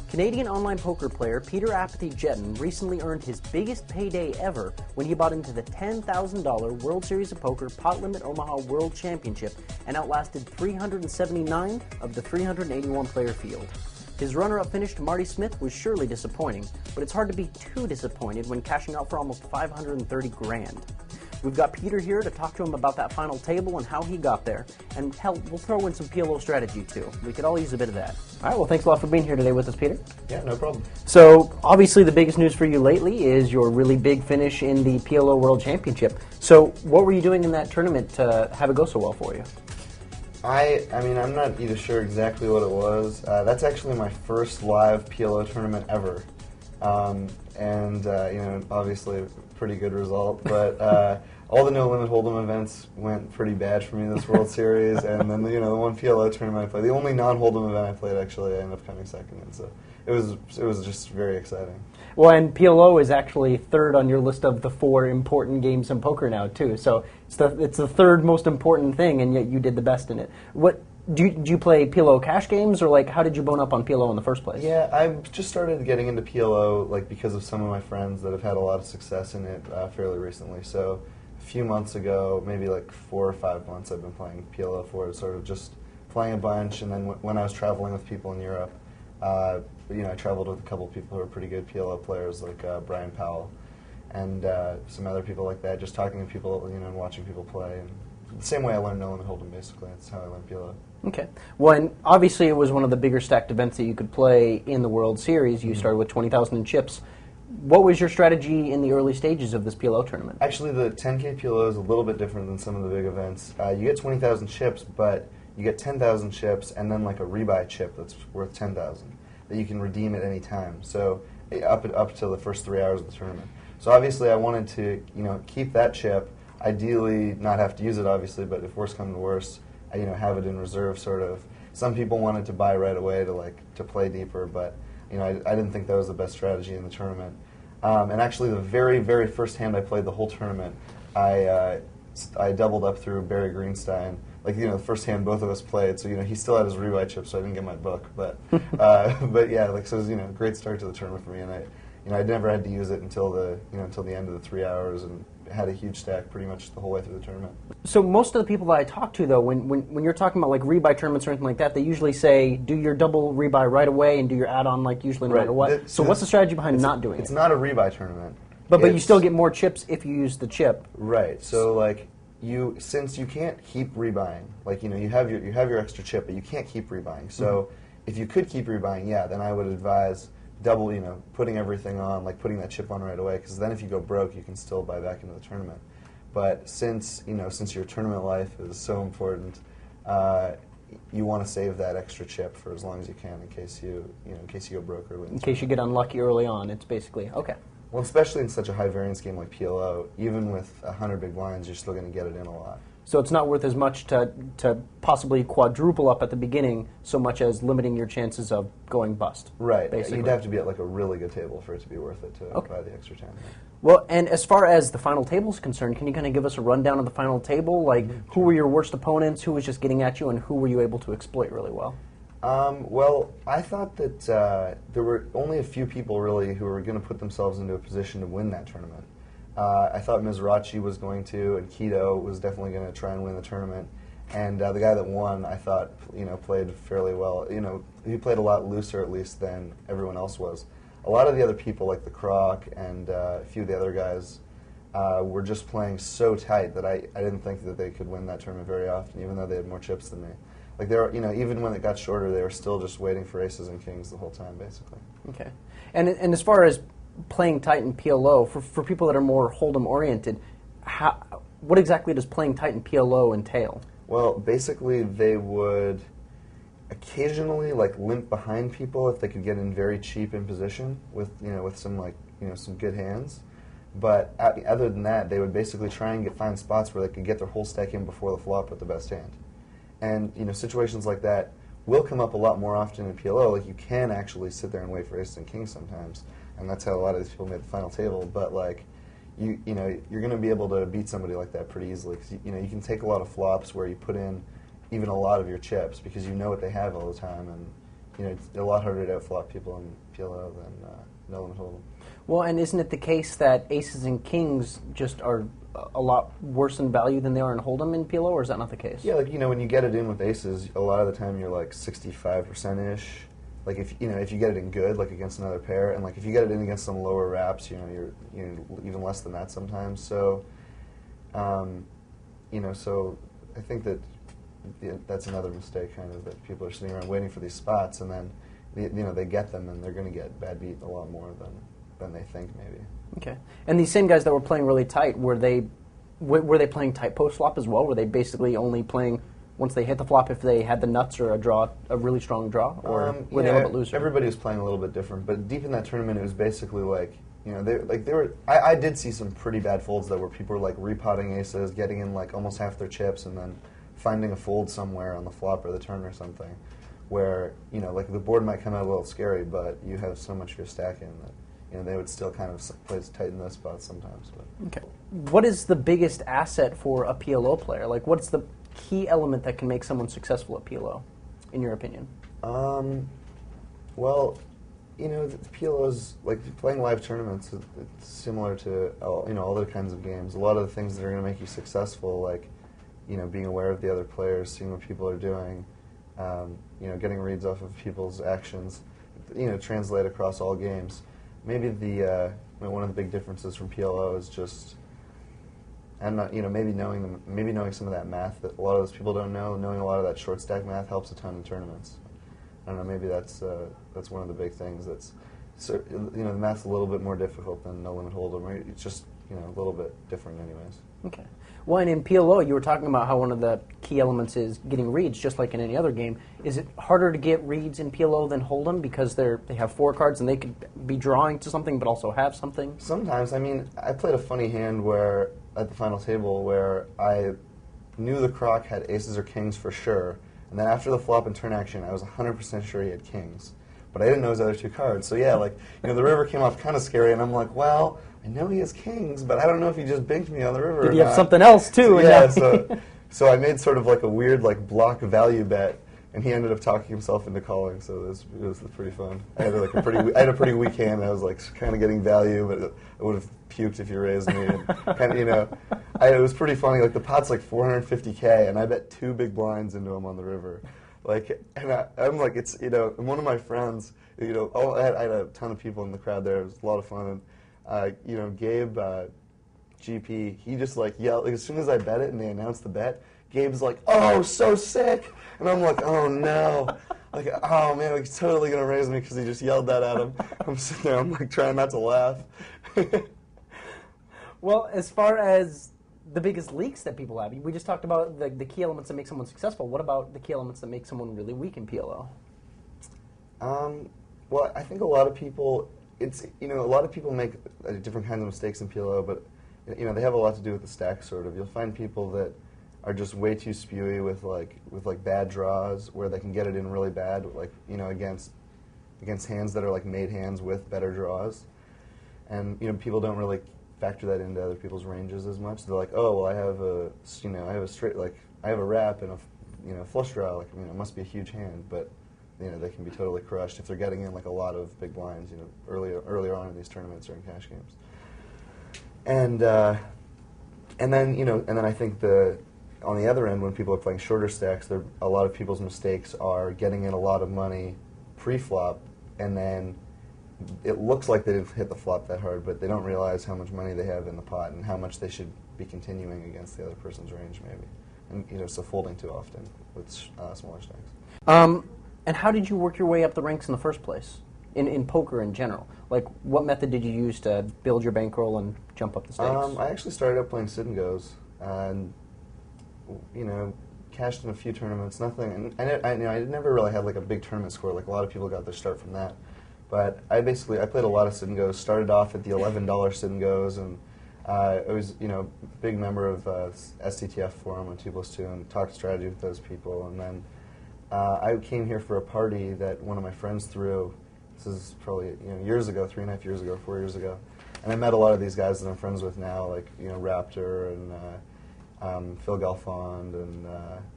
Canadian online poker player Peter Apathy Jetten recently earned his biggest payday ever when he bought into the $10,000 World Series of Poker Pot Limit Omaha World Championship and outlasted 379 of the 381-player field. His runner-up finish to Marty Smith was surely disappointing, but it's hard to be too disappointed when cashing out for almost $530,000. We've got Peter here to talk to him about that final table and how he got there. And hell, we'll throw in some PLO strategy too. We could all use a bit of that. All right, well, thanks a lot for being here today with us, Peter. Yeah, no problem. So, obviously the biggest news for you lately is your really big finish in the PLO World Championship. So, what were you doing in that tournament to have it go so well for you? I mean, I'm not either sure exactly what it was. That's actually my first live PLO tournament ever. You know, obviously a pretty good result, but all the no limit hold'em events went pretty bad for me this World Series, and then the one PLO tournament I played, the only non-hold'em event I played, actually, I ended up coming second in. So it was just very exciting. Well, and PLO is actually third on your list of the 4 important games in poker now too. So it's the third most important thing, and yet you did the best in it. What do you play PLO cash games, or like how did you bone up on PLO in the first place? Yeah, I've just started getting into PLO like because of some of my friends that have had a lot of success in it fairly recently. So a few months ago, maybe like 4 or 5 months, I've been playing PLO for it, sort of just playing a bunch. And then when I was traveling with people in Europe, I traveled with a couple of people who are pretty good PLO players, like Brian Powell, and some other people like that. Just talking to people, and watching people play. And the same way I learned no limit hold'em, basically. That's how I learned PLO. Okay. Well, and obviously it was one of the bigger stacked events that you could play in the World Series. You started with 20,000 in chips. What was your strategy in the early stages of this PLO tournament? Actually, the 10K PLO is a little bit different than some of the big events. You get 20,000 chips, but you get 10,000 chips and then like a rebuy chip that's worth 10,000 that you can redeem at any time. So up to the first 3 hours of the tournament. So obviously, I wanted to keep that chip. Ideally, not have to use it, obviously, but if worse comes to worse, have it in reserve, sort of. Some people wanted to buy right away to play deeper, but I didn't think that was the best strategy in the tournament. And actually, the very, very first hand I played the whole tournament, I doubled up through Barry Greenstein. The first hand both of us played, so he still had his rebuy chip, so I didn't get my book. But yeah, so it was a great start to the tournament for me, and I never had to use it until the end of the 3 hours, and had a huge stack pretty much the whole way through the tournament. So most of the people that I talk to, though, when you're talking about like rebuy tournaments or anything like that, they usually say do your double rebuy right away and do your add-on usually no matter what. So what's the strategy behind not doing it? It's not a rebuy tournament. But you still get more chips if you use the chip. Right. So since you can't keep rebuying, you have your extra chip, but you can't keep rebuying. So if you could keep rebuying, yeah, then I would advise double, putting everything on, putting that chip on right away, because then if you go broke, you can still buy back into the tournament. But since your tournament life is so important, you want to save that extra chip for as long as you can in case you go broke early. In case you get unlucky early on, it's basically okay. Well, especially in such a high variance game like PLO, even with 100 big blinds, you're still going to get it in a lot. So it's not worth as much to possibly quadruple up at the beginning, so much as limiting your chances of going bust. Right. Basically. You'd have to be at a really good table for it to be worth it to buy the extra 10. Well, and as far as the final table is concerned, can you kind of give us a rundown of the final table? Who were your worst opponents, who was just getting at you, and who were you able to exploit really well? Well, I thought that there were only a few people really who were going to put themselves into a position to win that tournament. I thought Mizrachi was going to, and Keto was definitely going to try and win the tournament. And the guy that won, I thought, played fairly well. He played a lot looser, at least, than everyone else was. A lot of the other people, like the Croc and a few of the other guys, were just playing so tight that I didn't think that they could win that tournament very often, even though they had more chips than me. They were, even when it got shorter, they were still just waiting for aces and kings the whole time, basically. Okay. And as far as playing tight in PLO, for people that are more hold'em oriented, what exactly does playing tight in PLO entail? Well, basically they would occasionally limp behind people if they could get in very cheap in position with some some good hands. But other than that, they would basically try and find spots where they could get their whole stack in before the flop with the best hand. And situations like that will come up a lot more often in PLO. You can actually sit there and wait for aces and kings sometimes, and that's how a lot of these people made the final table. But you're going to be able to beat somebody like that pretty easily, because you can take a lot of flops where you put in even a lot of your chips because you know what they have all the time, and it's a lot harder to outflop people in PLO than no limit hold'em. Well, and isn't it the case that aces and kings just are a lot worse in value than they are in hold'em in PLO, or is that not the case? Yeah, like, when you get it in with aces, a lot of the time you're like 65%-ish. Like if you get it in good, like against another pair, and like if you get it in against some lower wraps, you're even less than that sometimes. So, so I think that that's another mistake, kind of, that people are sitting around waiting for these spots, and then they get them, and they're going to get bad beat a lot more than they think maybe. Okay. And these same guys that were playing really tight, were they playing tight post flop as well? Were they basically only playing once they hit the flop if they had the nuts or a really strong draw, or were they a little bit looser? Everybody was playing a little bit different, but deep in that tournament, it was basically like, they were. I did see some pretty bad folds that where people were like repotting aces, getting in like almost half their chips, and then finding a fold somewhere on the flop or the turn or something, where like the board might come out a little scary, but you have so much of your stack in that they would still kind of play tight in those spots sometimes. But. Okay. What is the biggest asset for a PLO player? Like, what's the key element that can make someone successful at PLO, in your opinion? Well, the PLO's, like, playing live tournaments, it's similar to all other kinds of games. A lot of the things that are going to make you successful, like, being aware of the other players, seeing what people are doing, getting reads off of people's actions, translate across all games. Maybe one of the big differences from PLO is just, maybe knowing some of that math that a lot of those people don't know. Knowing a lot of that short stack math helps a ton in tournaments. I don't know. Maybe that's one of the big things. The math's a little bit more difficult than no limit hold'em. It's just a little bit different, anyways. Okay. Well, and in PLO, you were talking about how one of the key elements is getting reads, just like in any other game. Is it harder to get reads in PLO than hold'em because they have 4 cards and they could be drawing to something but also have something? Sometimes. I mean, I played a funny hand where at the final table where I knew the croc had aces or kings for sure, and then after the flop and turn action, I was 100% sure he had kings. But I didn't know his other 2 cards. So yeah, like, the river came off kind of scary, and I'm like, well, I know he has kings, but I don't know if he just binked me on the river. Did he have something else too? So I made sort of like a weird block value bet, and he ended up talking himself into calling. So it was pretty fun. I had a pretty weak hand. I was like kind of getting value, but I would have puked if you raised me. And kind of, it was pretty funny. Like the pot's like 450K, and I bet 2 big blinds into him on the river. I'm like, it's and one of my friends, I had a ton of people in the crowd there. It was a lot of fun. And Gabe, GP, he just yelled, as soon as I bet it and they announced the bet, Gabe's like, oh, so sick. And I'm like, oh no. Oh man, he's totally going to raise me because he just yelled that at him. I'm sitting there, I'm like trying not to laugh. Well, as far as the biggest leaks that people have, we just talked about the key elements that make someone successful. What about the key elements that make someone really weak in PLO? Well, I think a lot of people, a lot of people make different kinds of mistakes in PLO, but they have a lot to do with the stack, sort of. You'll find people that are just way too spewy with bad draws, where they can get it in really bad, against hands that are made hands with better draws, and people don't really factor that into other people's ranges as much. They're like, oh well, I have a straight, I have a wrap and a flush draw, it must be a huge hand, but they can be totally crushed if they're getting in a lot of big blinds, earlier on in these tournaments or in cash games. And then I think on the other end, when people are playing shorter stacks, a lot of people's mistakes are getting in a lot of money pre-flop, and then it looks like they didn't hit the flop that hard, but they don't realize how much money they have in the pot and how much they should be continuing against the other person's range, maybe. And so folding too often with smaller stacks. And how did you work your way up the ranks in the first place, in poker in general? What method did you use to build your bankroll and jump up the stakes? I actually started out playing sit and goes, and cashed in a few tournaments. Nothing, and I never really had a big tournament score. A lot of people got their start from that. But I played a lot of sit and goes. Started off at the $11 sit and goes, and I was big member of STTF forum on 2+2 and talked strategy with those people, and then. I came here for a party that one of my friends threw. This is probably years ago, 3.5 years ago, 4 years ago, and I met a lot of these guys that I'm friends with now, Raptor and Phil Galfond and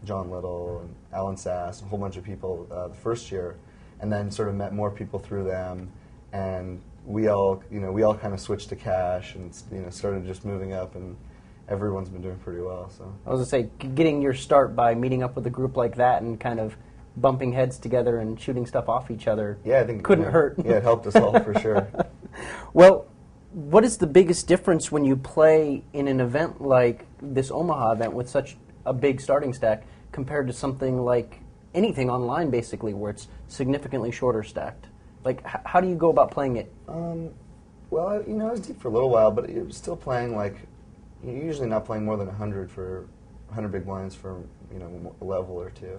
John Little and Alan Sass, a whole bunch of people the first year, and then sort of met more people through them, and we all kind of switched to cash and started just moving up, and everyone's been doing pretty well. So I was going to say, getting your start by meeting up with a group like that and kind of bumping heads together and shooting stuff off each other, yeah, I think couldn't hurt. Yeah, it helped us all for sure. Well, what is the biggest difference when you play in an event like this Omaha event with such a big starting stack compared to something like anything online, basically, where it's significantly shorter stacked? Like, how do you go about playing it? Well, I was deep for a little while, but it was still playing like, you're usually not playing more than 100 big blinds for a level or two.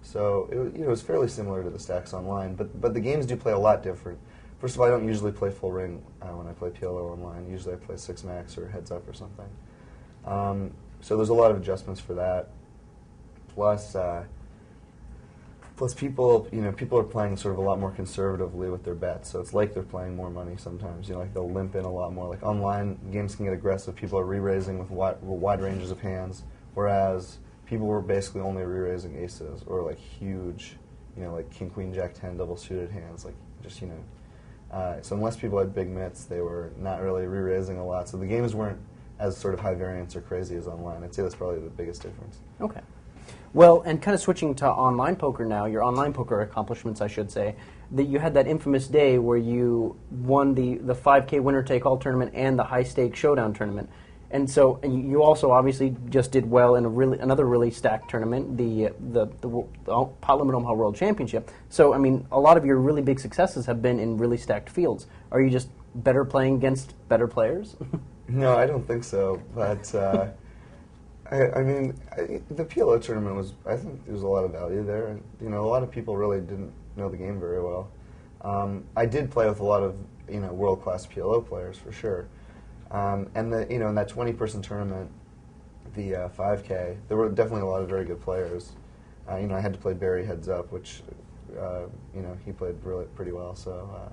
So it was fairly similar to the stacks online, but the games do play a lot different. First of all, I don't usually play full ring when I play PLO online. Usually I play 6 max or heads up or something. So there's a lot of adjustments for that. Plus people are playing sort of a lot more conservatively with their bets. So it's like they're playing more money sometimes. Like they'll limp in a lot more. Like online, games can get aggressive. People are re-raising with wide ranges of hands, whereas people were basically only re-raising aces or like huge, like king, queen, jack, 10 double suited hands. Like just so unless people had big mitts, they were not really re-raising a lot. So the games weren't as sort of high variance or crazy as online. I'd say that's probably the biggest difference. Okay. Well, and kind of switching to online poker now, your online poker accomplishments, I should say, that you had that infamous day where you won the 5K winner-take-all tournament and the high-stake showdown tournament. And so you also obviously just did well in another really stacked tournament, the Pot Limit Omaha World Championship. So, I mean, a lot of your really big successes have been in really stacked fields. Are you just better playing against better players? No, I don't think so. But I mean, the PLO tournament I think there was a lot of value there. And, a lot of people really didn't know the game very well. I did play with a lot of world-class PLO players for sure. And in that 20-person tournament, the 5K, there were definitely a lot of very good players. I had to play Barry heads up, which he played really pretty well. So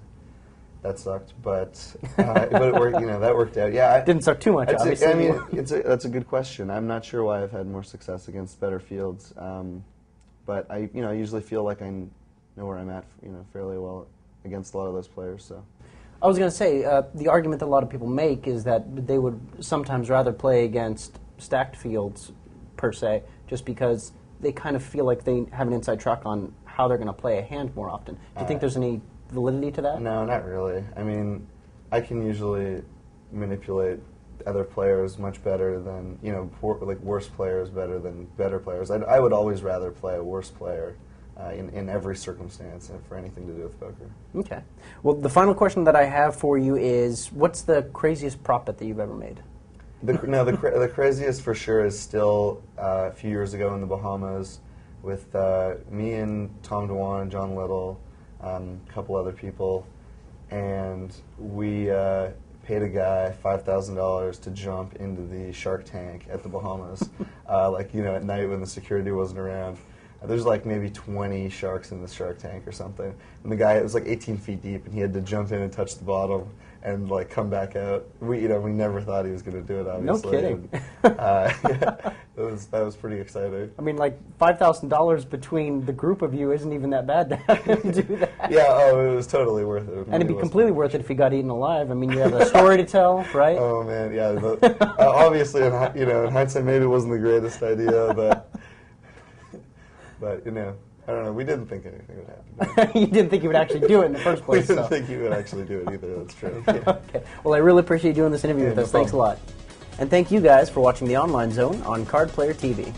that sucked, but it worked. That worked out. Yeah, didn't suck too much. Obviously, I mean, that's a good question. I'm not sure why I've had more success against better fields, but I usually feel like I know where I'm at, fairly well against a lot of those players. So. I was going to say, the argument that a lot of people make is that they would sometimes rather play against stacked fields, per se, just because they kind of feel like they have an inside track on how they're going to play a hand more often. Do you think there's any validity to that? No, not really. I mean, I can usually manipulate other players much better than, worse players better than better players. I would always rather play a worse player in every circumstance and for anything to do with poker. Okay. Well, the final question that I have for you is, what's the craziest prop bet that you've ever made? The craziest for sure is still a few years ago in the Bahamas with me and Tom Dewan and John Little, a couple other people, and we paid a guy $5,000 to jump into the shark tank at the Bahamas, at night when the security wasn't around. There's like maybe 20 sharks in the shark tank or something. And the guy, it was like 18 feet deep, and he had to jump in and touch the bottom and like come back out. We never thought he was going to do it, obviously. No kidding. That was pretty exciting. I mean, like $5,000 between the group of you isn't even that bad to have him do that. Yeah, it was totally worth it. And it'd be completely worth it if he got eaten alive. I mean, you have a story to tell, right? Oh man, yeah. Obviously, in hindsight, maybe it wasn't the greatest idea, but I don't know. We didn't think anything would happen. You didn't think he would actually do it in the first place. We didn't think he would actually do it either. That's true. Yeah. Okay. Well, I really appreciate you doing this interview with us. Thanks a lot. And thank you guys for watching The Online Zone on Card Player TV.